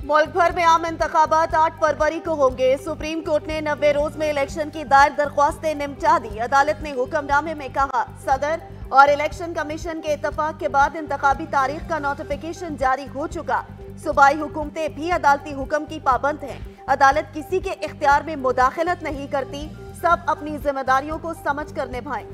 मुल्क भर में आम इंतखाबात 8 फरवरी को होंगे। सुप्रीम कोर्ट ने 90 रोज में इलेक्शन की दायर दरख्वास्तें निपटा दी। अदालत ने हुक्मनामे में कहा, सदर और इलेक्शन कमीशन के इत्तफाक के बाद इंतखाबी तारीख का नोटिफिकेशन जारी हो चुका। सूबाई हुकूमतें भी अदालती हुक्म की पाबंद हैं। अदालत किसी के इख्तियार में मुदाखलत नहीं करती, सब अपनी जिम्मेदारियों को समझ कर निभाएं।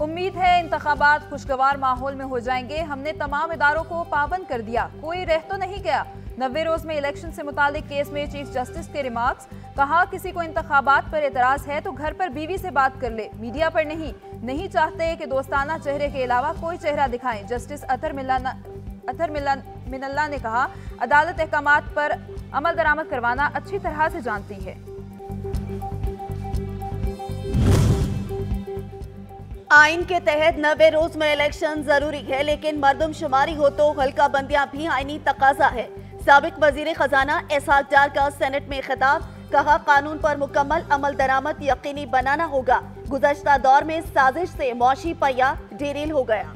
उम्मीद है इंतखाबात खुशगवार माहौल में हो जाएंगे। हमने तमाम इदारों को पाबंद कर दिया, कोई रह तो नहीं गया। 90 रोज में इलेक्शन से मुतालिक केस में चीफ जस्टिस के रिमार्क्स। कहा, किसी को इंतखाबात पर एतराज है तो घर पर बीवी से बात कर ले, मीडिया पर नहीं चाहते कि दोस्ताना चेहरे के अलावा कोई चेहरा दिखाएं। जस्टिस अतर मिनल्ला ने कहा, अदालत अहकामात पर अमल दरामद करवाना अच्छी तरह से जानती है। आइन के तहत 90 रोज में इलेक्शन जरूरी है, लेकिन मरदमशुमारी हो तो हल्का बंदियां भी आईनी तकाजा है। साबिक वजीर खजाना इसहाक डार का सेनेट में खिताब। कहा, कानून पर मुकम्मल अमल दरामद यकीनी बनाना होगा। गुज़श्ता दौर में साजिश से मौशी पहिया डेरील हो गया।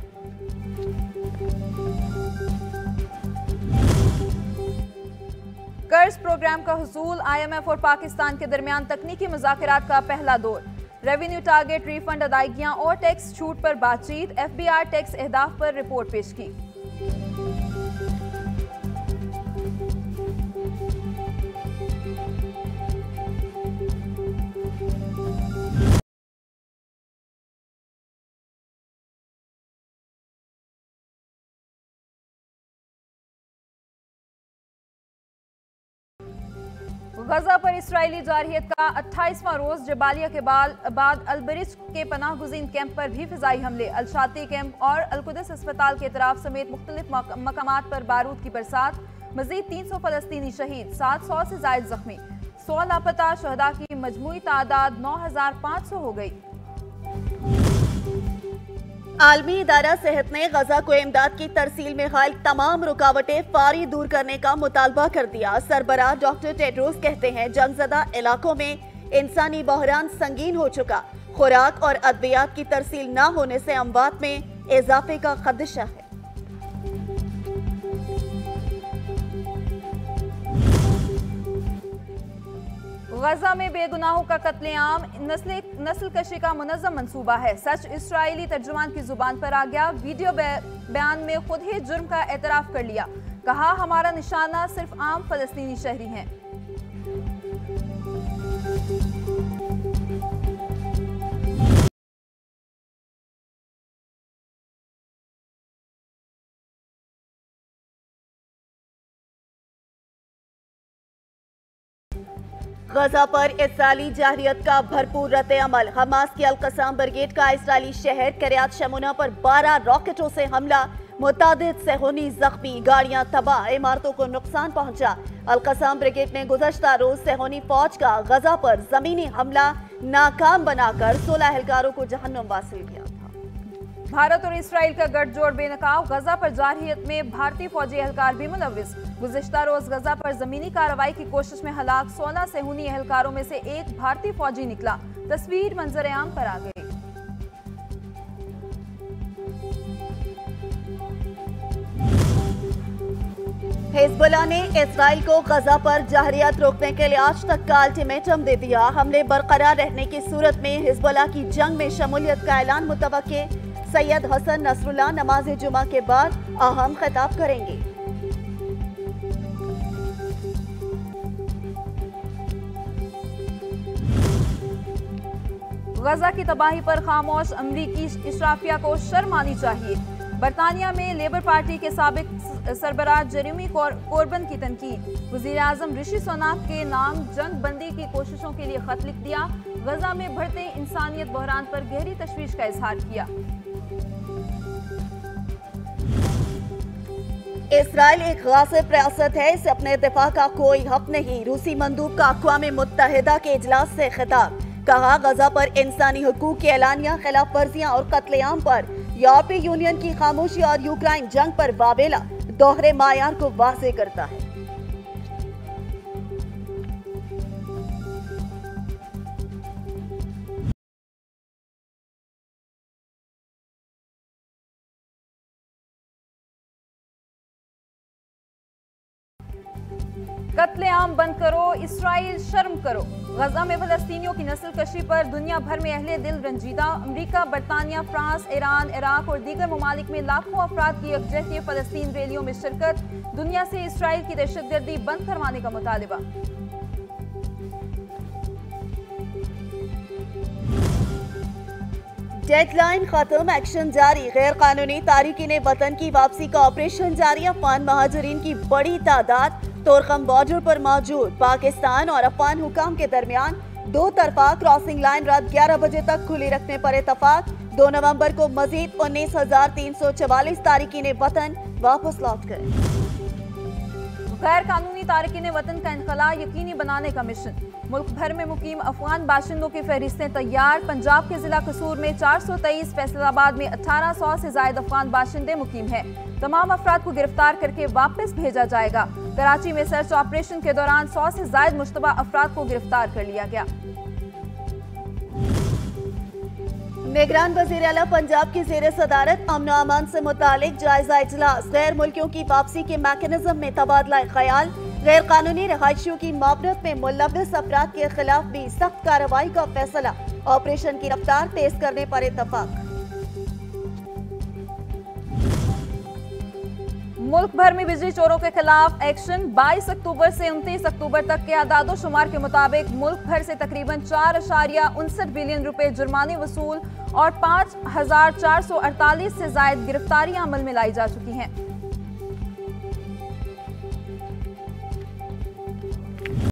कर्ज प्रोग्राम का हुसूल। IMF और पाकिस्तान के दरमियान तकनीकी मुज़ाकरात का पहला दौर। रेवेन्यू टारगेट, रिफंड अदायगियां और टैक्स छूट पर बातचीत। FBR टैक्स अहदाफ पर रिपोर्ट पेश की। गजा पर इसराइली जारहियत का 28वां रोज। जबालिया के बाद अलबरिज के पनाह गुज़ीन कैंप पर भी फिजाई हमले। अलशाती कैंप और अलकुदस अस्पताल के इतराफ समेत मुख्तलिफ मकामात पर बारूद की बरसात। मजीद 300 फलस्तीनी शहीद, 700 से जायद जख्मी। 100 लापता शहदा की मजमूई तादाद 9500 हो गई। आलमी इदारा सेहत ने गजा को इमदाद की तरसील में हाल तमाम रुकावटें फौरी दूर करने का मुतालबा कर दिया। सरबराह डॉक्टर टेड्रोस कहते हैं, जंगजदा इलाकों में इंसानी बहरान संगीन हो चुका। खुराक और अद्वियात की तरसील न होने से अमवात में इजाफे का खदशा है। गजा में बेगुनाहों का कत्लेआम नस्ल कशी का मुनज़्ज़म मंसूबा है। सच इसराइली तर्जुमान की जुबान पर आ गया। वीडियो बयान में खुद ही जुर्म का एतराफ कर लिया। कहा, हमारा निशाना सिर्फ आम फलस्तीनी शहरी हैं। गजा पर इसराइली जारहियत का भरपूर रद्द अमल। हमास की अल-कसाम ब्रिगेड का इसराइली शहर किर्यात शमूना पर 12 रॉकेटों से हमला। मुतादिद सेहूनी जख्मी, गाड़ियां तबाह, इमारतों को नुकसान पहुंचा। अल-कसाम ब्रिगेड ने गुज़श्ता रोज सेहूनी फौज का गजा पर जमीनी हमला नाकाम बनाकर 16 एहलकारों को जहन्नुम वासिल किया था। भारत और इसराइल का गठजोड़ बेनकाब। गजा पर जारहियत में भारतीय फौजी एहलकार भी मुलव्विस। गुज़श्ता रोज गजा पर जमीनी कार्रवाई की कोशिश में हलाक 16 सेहूनी एहलकारों में से एक भारतीय फौजी निकला। तस्वीर मंजर आम पर आ गई। हिजबुल्लाह ने इसराइल को गजा पर जारहियत रोकने के लिए आज तक का अल्टीमेटम दे दिया। हमले बरकरार रहने की सूरत में हिजबुल्लाह की जंग में शमूलियत का ऐलान मुतवक्के। सैयद हसन नसरुल्लाह नमाज जुमा के बाद अहम खिताब करेंगे। गजा की तबाही पर खामोश अमरीकी इशराफिया को शर्म आनी चाहिए। बरतानिया में लेबर पार्टी के साबिक सरबराह जेरेमी कोर्बन की तनकीद। वजीर आजम ऋषि सुनाक के नाम जंग बंदी की कोशिशों के लिए खत लिख दिया। गजा में बढ़ते इंसानियत बहरान पर गहरी तशवीश का इजहार किया। इसराइल एक गासिब रियासत है, इसे अपने दिफा का कोई हक नहीं। रूसी मंदूब का अक़वाम मुत्तहिदा के इजलास से खिताब। कहा, गजा पर इंसानी हुकूक की एलानिया खिलाफ वर्जियां और कत्लेआम पर यूरोपीय यूनियन की खामोशी और यूक्रेन जंग पर वावेला दोहरे मायार को वाज़ेह करता है। कत्लेआम बंद करो, इसराइल शर्म करो। गजा में फलस्तीनियों की नस्ल कशी पर दुनिया भर में अहले दिल रंजीदा। अमरीका, बरतानिया, फ्रांस, ईरान, इराक और दीगर ममालिक में लाखों अफराद की यकजहती फलस्तीन रैलियों में शिरकत। दुनिया से इसराइल की दहशतगर्दी बंद करवाने का मुतालिबा। डेडलाइन खत्म, एक्शन जारी। गैर कानूनी तारिकीन वतन की वापसी का ऑपरेशन जारी। अफगान महाजरीन की बड़ी तादाद तोरखम बॉर्डर पर मौजूद। पाकिस्तान और अफगान हुकाम के दरमियान दो तरफा क्रॉसिंग लाइन रात 11 बजे तक खुली रखने पर इतफाक। 2 नवंबर को मजीद 19,344 तारिकीन वतन वापस लौट गए। गैर कानूनी तारिकीन वतन का इनखला यकीनी बनाने का मिशन। मुल्क भर में मुकीम अफगान बाशिंदों की फहरिस्तें तैयार। पंजाब के जिला कसूर में 423, फैसलाबाद में 1800 से ज्यादा अफगान बाशिंदे मुकीम हैं। तमाम अफराद को गिरफ्तार करके वापस भेजा जाएगा। कराची में सर्च ऑपरेशन के दौरान 100 से ज्यादा मुश्तबा अफराद को गिरफ्तार कर लिया गया। निगरान वज़ीर आला पंजाब की ज़ेर सदारत अमन अमान से मुतालिक जायजा इजलास। गैर मुल्कियों की वापसी के मैकेनिज्म में तबादला ख्याल। गैर कानूनी रहायशियों की मामलत में मुलव्वस अफराद के खिलाफ भी सख्त कार्रवाई का फैसला। ऑपरेशन की रफ्तार तेज करने पर इतफाक। मुल्क भर में बिजली चोरों के खिलाफ एक्शन। 22 अक्टूबर से 29 अक्टूबर तक के आदादो शुमार के मुताबिक मुल्क भर से तकरीबन 4.59 बिलियन रुपए जुर्माने वसूल और 5,448 से ज्यादा गिरफ्तारियां अमल में लाई जा चुकी हैं।